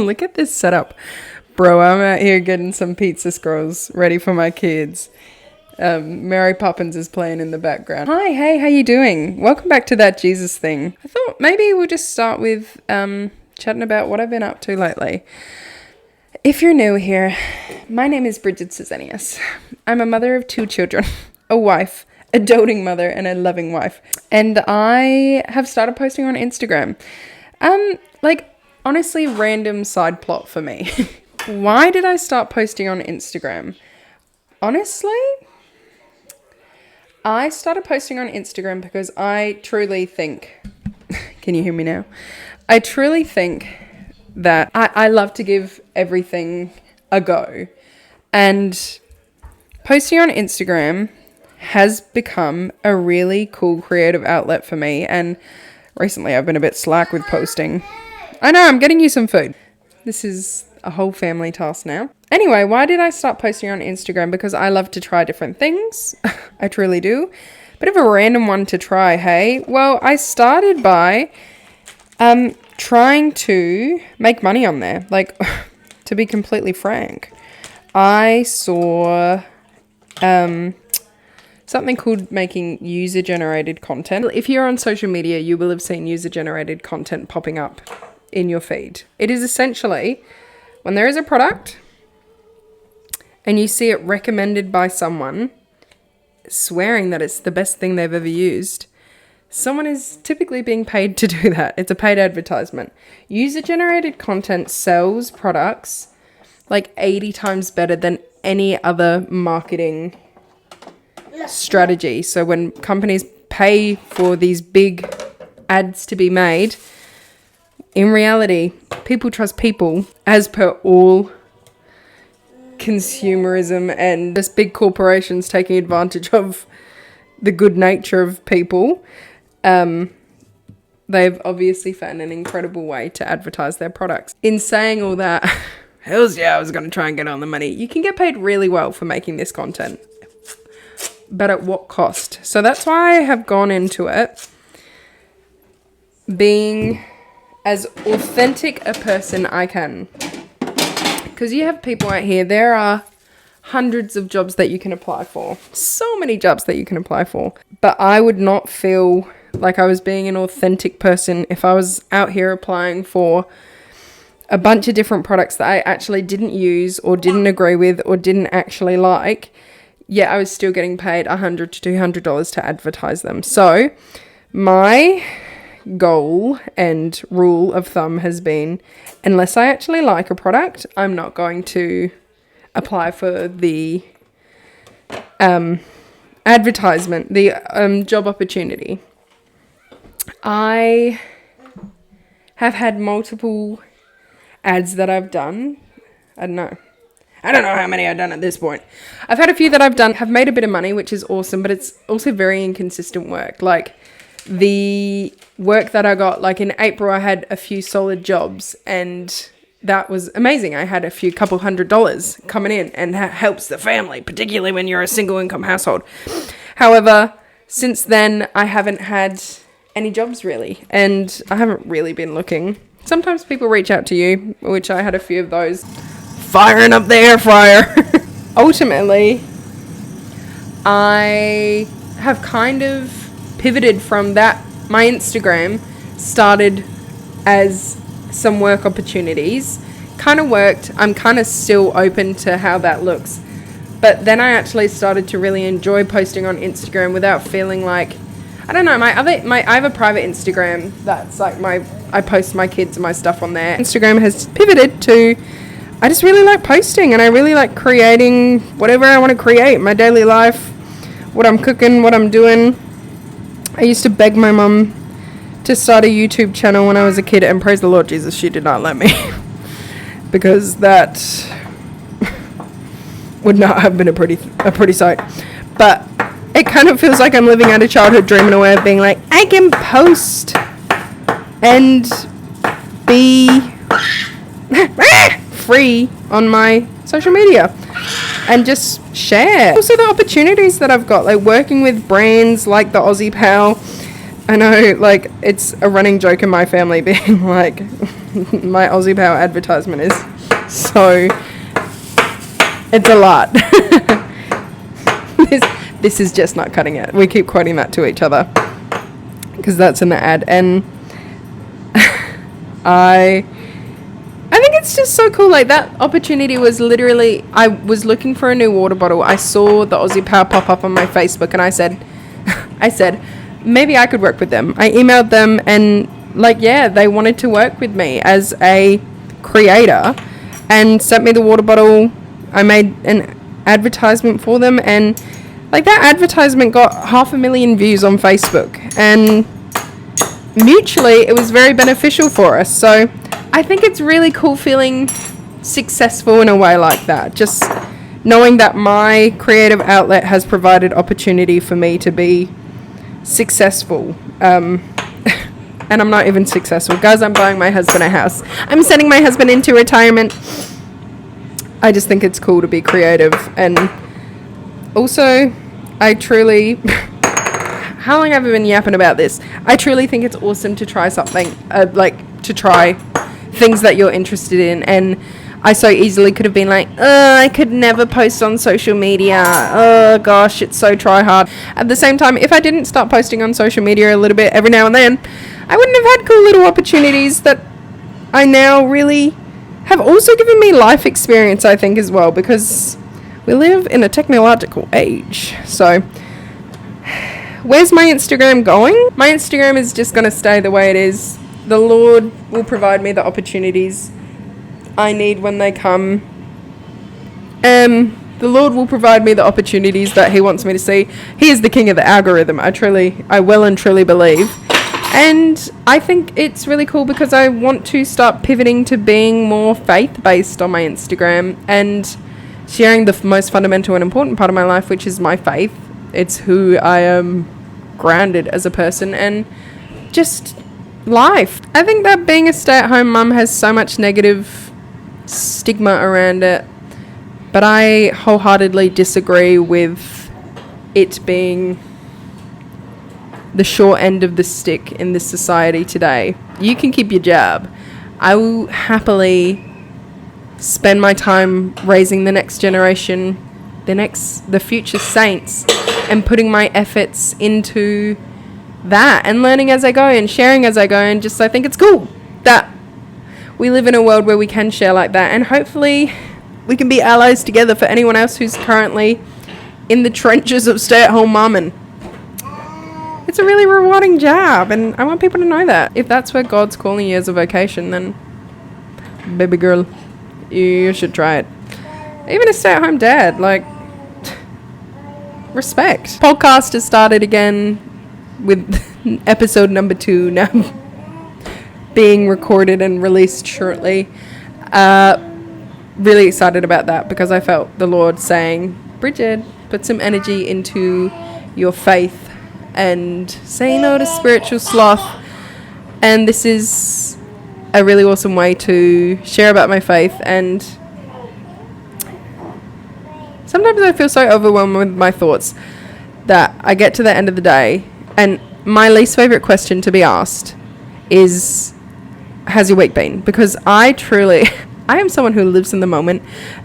Look at this setup. Bro, I'm out here getting some pizza scrolls ready for my kids. Mary Poppins is playing in the background. Hi, hey, how you doing? Welcome back to That Jesus Thing. I thought maybe we'll just start with chatting about what I've been up to lately. If you're new here, my name is Bridget Cesenius. I'm a mother of 2 children, a wife, a doting mother, and a loving wife. And I have started posting on Instagram. Honestly, random side plot for me. Why did I start posting on Instagram? Honestly, I started posting on Instagram because I truly think, can you hear me now? I truly think that I love to give everything a go. And posting on Instagram has become a really cool creative outlet for me. And recently I've been a bit slack with posting. I know, I'm getting you some food. This is a whole family task now. Anyway, why did I start posting on Instagram? Because I love to try different things. I truly do. Bit of a random one to try, hey? Well, I started by trying to make money on there. Like, to be completely frank, I saw something called making user-generated content. If you're on social media, you will have seen user-generated content popping up in your feed. It is essentially when there is a product and you see it recommended by someone swearing that it's the best thing they've ever used, someone is typically being paid to do that. It's a paid advertisement. User-generated content sells products like 80 times better than any other marketing strategy. So when companies pay for these big ads to be made, in reality, people trust people, as per all consumerism and just big corporations taking advantage of the good nature of people. They've obviously found an incredible way to advertise their products. In saying all that, hells yeah, I was going to try and get on the money. You can get paid really well for making this content, but at what cost? So that's why I have gone into it being as authentic a person I can. Because you have people out here, there are hundreds of jobs that you can apply for. So many jobs that you can apply for. But I would not feel like I was being an authentic person if I was out here applying for a bunch of different products that I actually didn't use or didn't agree with or didn't actually like. Yet I was still getting paid $100 to $200 to advertise them. So my goal and rule of thumb has been, unless I actually like a product, I'm not going to apply for the advertisement, the job opportunity. I have had multiple ads that I've done. I don't know how many I've done at this point. I've had a few that I've done, have made a bit of money, which is awesome, but it's also very inconsistent work. Like, the work that I got, like in April, I had a few solid jobs and that was amazing. I had a couple $100 coming in and that helps the family, particularly when you're a single income household. However, since then, I haven't had any jobs really, and I haven't really been looking. Sometimes people reach out to you, which I had a few of those. Firing up the air fryer. Ultimately, I have kind of pivoted from that. My Instagram started as some work opportunities, kind of worked. I'm kind of still open to how that looks, but then I actually started to really enjoy posting on Instagram without feeling like, I don't know, I have a private Instagram that's like I post my kids and my stuff on there. Instagram has pivoted to, I just really like posting and I really like creating whatever I want to create, my daily life, what I'm cooking, what I'm doing. I used to beg my mum to start a YouTube channel when I was a kid, and praise the Lord Jesus, she did not let me. Because that would not have been a pretty sight. But it kind of feels like I'm living out a childhood dream in a way of being like, I can post and be free on my social media and just share. Also the opportunities that I've got, like working with brands like the Aussie Pal. I know, like, it's a running joke in my family being like, My Aussie Power advertisement is so... It's a lot. This is just not cutting it. We keep quoting that to each other because that's in the ad, and I think it's just so cool. Like, that opportunity was literally, I was looking for a new water bottle. I saw the Aussie Power pop up on my Facebook, and I said, maybe I could work with them. I emailed them, and they wanted to work with me as a creator and sent me the water bottle. I made an advertisement for them, and that advertisement got 500,000 views on Facebook, and mutually it was very beneficial for us. So I think it's really cool feeling successful in a way like that, just knowing that my creative outlet has provided opportunity for me to be successful. And I'm not even successful. Guys, I'm buying my husband a house. I'm sending my husband into retirement. I just think it's cool to be creative. And also, I truly... How long have I been yapping about this? I truly think it's awesome to try something, to try things that you're interested in. And I so easily could have been like, I could never post on social media. Oh gosh, it's so try hard. At the same time, if I didn't start posting on social media a little bit every now and then, I wouldn't have had cool little opportunities that I now really have also given me life experience, I think, as well, because we live in a technological age. So where's my Instagram going? My Instagram is just going to stay the way it is. The Lord will provide me the opportunities I need when they come. The Lord will provide me the opportunities that He wants me to see. He is the king of the algorithm. I will and truly believe. And I think it's really cool because I want to start pivoting to being more faith-based on my Instagram and sharing the most fundamental and important part of my life, which is my faith. It's who I am grounded as a person and just life. I think that being a stay-at-home mum has so much negative stigma around it, but I wholeheartedly disagree with it being the short end of the stick in this society today. You can keep your job. I will happily spend my time raising the next generation, the future saints, and putting my efforts into that and learning as I go and sharing as I go, and just I think it's cool that we live in a world where we can share like that, and hopefully we can be allies together for anyone else who's currently in the trenches of stay-at-home mum. And it's a really rewarding job, and I want people to know that. If that's where God's calling you as a vocation, then baby girl, you should try it. Even a stay-at-home dad, respect. Podcast has started again with episode number 2 now being recorded and released shortly. Really excited about that because I felt the Lord saying, Bridget, put some energy into your faith and say no to spiritual sloth. And this is a really awesome way to share about my faith. And sometimes I feel so overwhelmed with my thoughts that I get to the end of the day and my least favorite question to be asked is, how's your week been? Because I am someone who lives in the moment,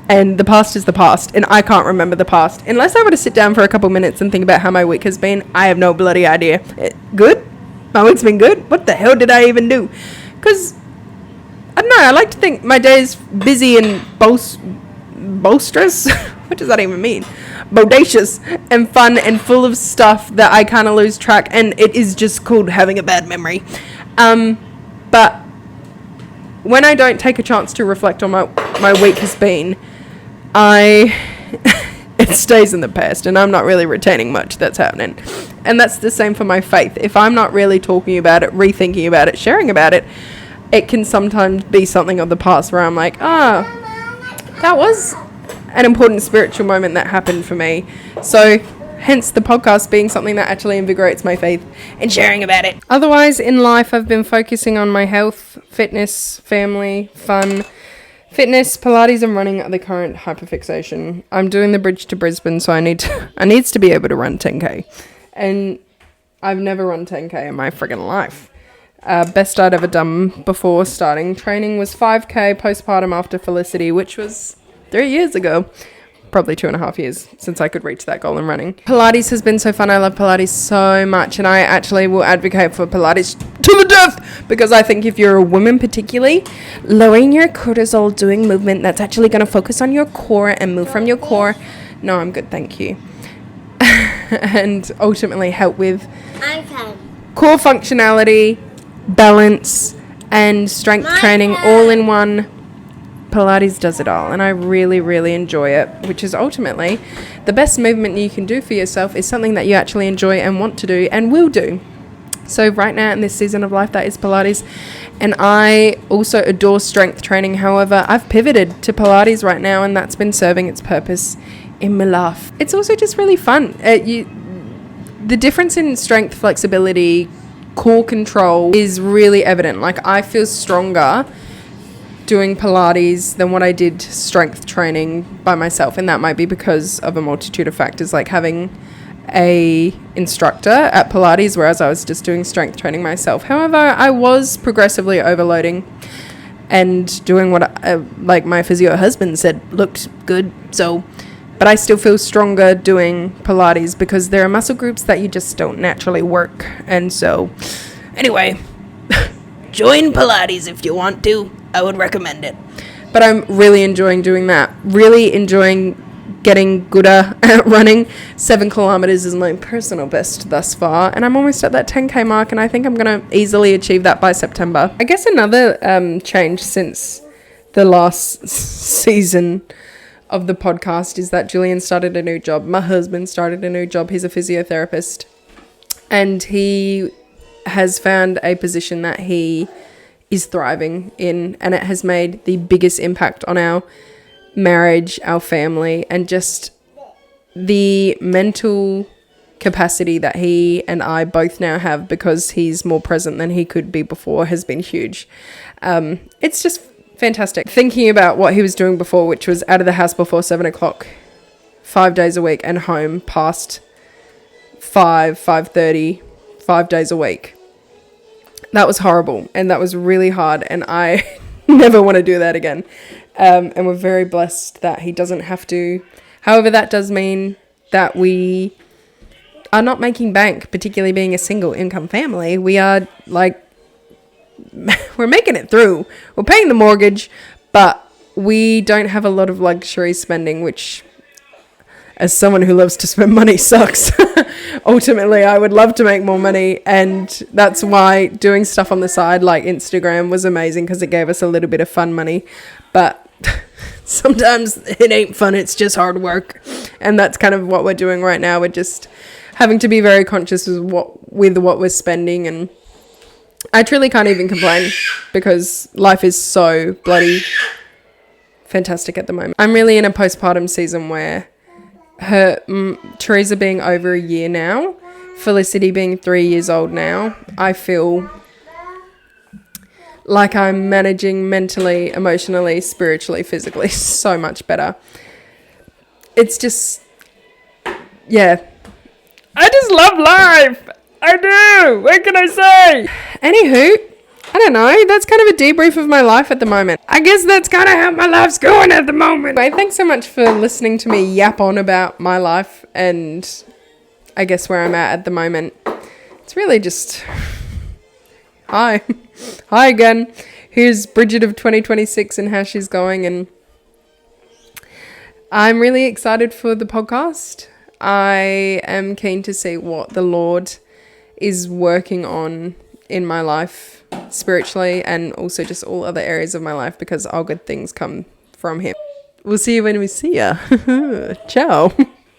and the past is the past, and I can't remember the past. Unless I were to sit down for a couple minutes and think about how my week has been, I have no bloody idea. Good? My week's been good? What the hell did I even do? Because, I don't know, I like to think my day is busy and boisterous. What does that even mean? Bodacious and fun and full of stuff that I kind of lose track, and it is just called having a bad memory. But when I don't take a chance to reflect on my week has been, it stays in the past, and I'm not really retaining much that's happening. And that's the same for my faith. If I'm not really talking about it, rethinking about it, sharing about it, it can sometimes be something of the past where I'm like, that was an important spiritual moment that happened for me. So hence the podcast being something that actually invigorates my faith and sharing about it. Otherwise, in life, I've been focusing on my health, fitness, family, fun. Fitness, Pilates and running are the current hyperfixation. I'm doing the bridge to Brisbane, so I needs to be able to run 10k. And I've never run 10k in my friggin' life. Best I'd ever done before starting training was 5K postpartum after Felicity, which was 3 years ago. Probably 2.5 years since I could reach that goal in running. Pilates has been so fun. I love Pilates so much, and I actually will advocate for Pilates to the death, because I think if you're a woman particularly, lowering your cortisol, doing movement that's actually going to focus on your core and move from your core. No, I'm good, thank you. And ultimately help with core functionality, balance, and strength training all in one. Pilates does it all, and I really, really enjoy it, which is ultimately the best movement you can do for yourself is something that you actually enjoy and want to do and will do. So right now in this season of life, that is Pilates. And I also adore strength training. However, I've pivoted to Pilates right now, and that's been serving its purpose in my life. It's also just really fun. The difference in strength, flexibility, core control is really evident. Like, I feel stronger doing Pilates than what I did strength training by myself, and that might be because of a multitude of factors, like having a instructor at Pilates, whereas I was just doing strength training myself. However, I was progressively overloading and doing what like my physio husband said looked good. But I still feel stronger doing Pilates because there are muscle groups that you just don't naturally work. And so anyway, join Pilates if you want to. I would recommend it. But I'm really enjoying doing that. Really enjoying getting gooder at running. 7 kilometers is my personal best thus far. And I'm almost at that 10K mark, and I think I'm going to easily achieve that by September. I guess another change since the last season of the podcast is that Julian started a new job. My husband started a new job. He's a physiotherapist. And he has found a position that he is thriving in, and it has made the biggest impact on our marriage, our family, and just the mental capacity that he and I both now have because he's more present than he could be before has been huge. It's just fantastic. Thinking about what he was doing before, which was out of the house before 7 o'clock, 5 days a week, and home past 5:30, 5 days a week. That was horrible, and that was really hard, and I never want to do that again. And we're very blessed that he doesn't have to. However, that does mean that we are not making bank, particularly being a single income family. We are we're making it through. We're paying the mortgage, but we don't have a lot of luxury spending, which, as someone who loves to spend money, sucks. Ultimately, I would love to make more money, and that's why doing stuff on the side like Instagram was amazing, because it gave us a little bit of fun money. But sometimes it ain't fun, it's just hard work, and that's kind of what we're doing right now. We're just having to be very conscious with what we're spending, and I truly can't even complain because life is so bloody fantastic at the moment. I'm really in a postpartum season where Teresa being over a year now, Felicity being 3 years old now, I feel like I'm managing mentally, emotionally, spiritually, physically so much better. It's just, yeah. I just love life. I do. What can I say? Anywho, I don't know. That's kind of a debrief of my life at the moment. I guess that's kind of how my life's going at the moment. Anyway, thanks so much for listening to me yap on about my life and I guess where I'm at the moment. It's really just... Hi. Hi again. Here's Bridget of 2026 and how she's going. And I'm really excited for the podcast. I am keen to see what the Lord is working on in my life spiritually and also just all other areas of my life, because all good things come from him. We'll see you when we see ya. Ciao.